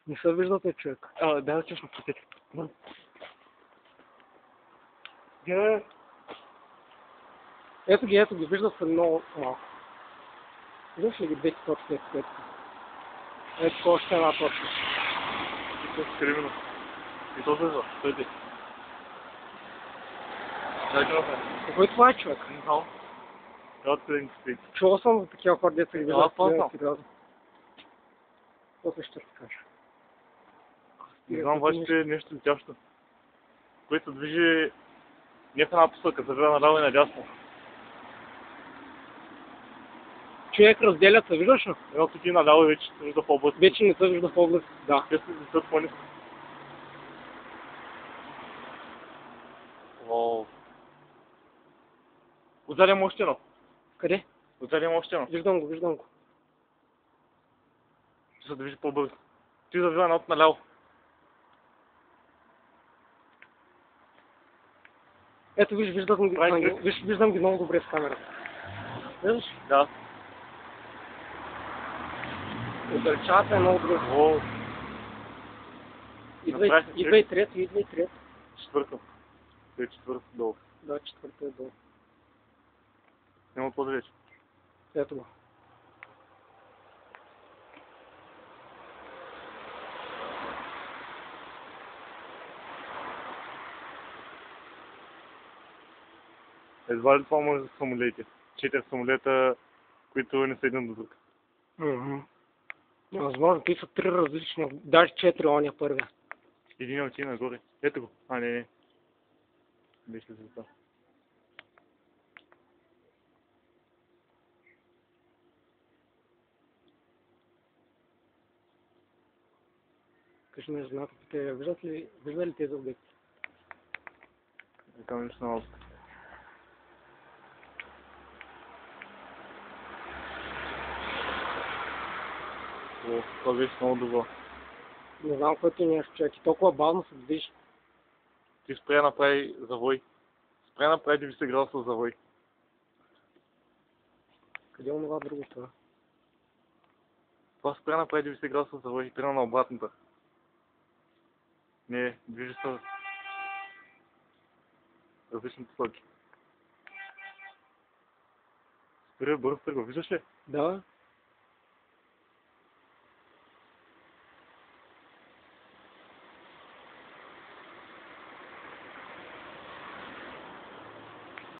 Не се виждате, човек. Да, честно, пътете. Ето ги, виждат се много малко. Виждаш ли ги двете точки, ето? Ето още една точка. И то скримено. И то влиза, стойте. Какво е това, човек? Не знам. Трябва да ги стоите. Чувал съм за такива хора, деца ги виждат сериозно. После ще ти кажа. Не знам, обаче е нещо летящо. Което движи не в една посока, завива наляво и надясно. Човек разделят се, виждаш ли? Едно тук и наляво и вече се вижда по-близко. Вече не се вижда по-близко, да. Те се виждат по-ниско. Воу. Отзади има още едно. Къде? Отзади има още едно. Виждам го. Ще се движи по-бързо. Ти завива едното наляво. Ето виждам ги много добре с камерата. Виждаш? Да. Отдалечавата е много добре. Воу. Идва и трето. Четвърто. Това е четвърто долу. Да, четвърто е долу. Няма по-далеч. Ето го. Едва ли това може за самолети? 4 самолета, които не са един до друг. Възможно, те са 3 различни, даже 4 оня първия. Един отиде нагоре. Ето го. Не. Беше ли за това? Кажи ми, знаете, те виждали тези обекти? Там нищо на малко. Това беше много добро. Не знам кой ти нещо, човек, и толкова бавно се движи. Ти спря направи завой. Спря направи 90 градуса завой. Къде е онова друго това? Това спря направи 90 градуса завой и тръгна на обратната. Не, движи се в различни посоки. Спря бързо тръгва, виждаш ли? Да.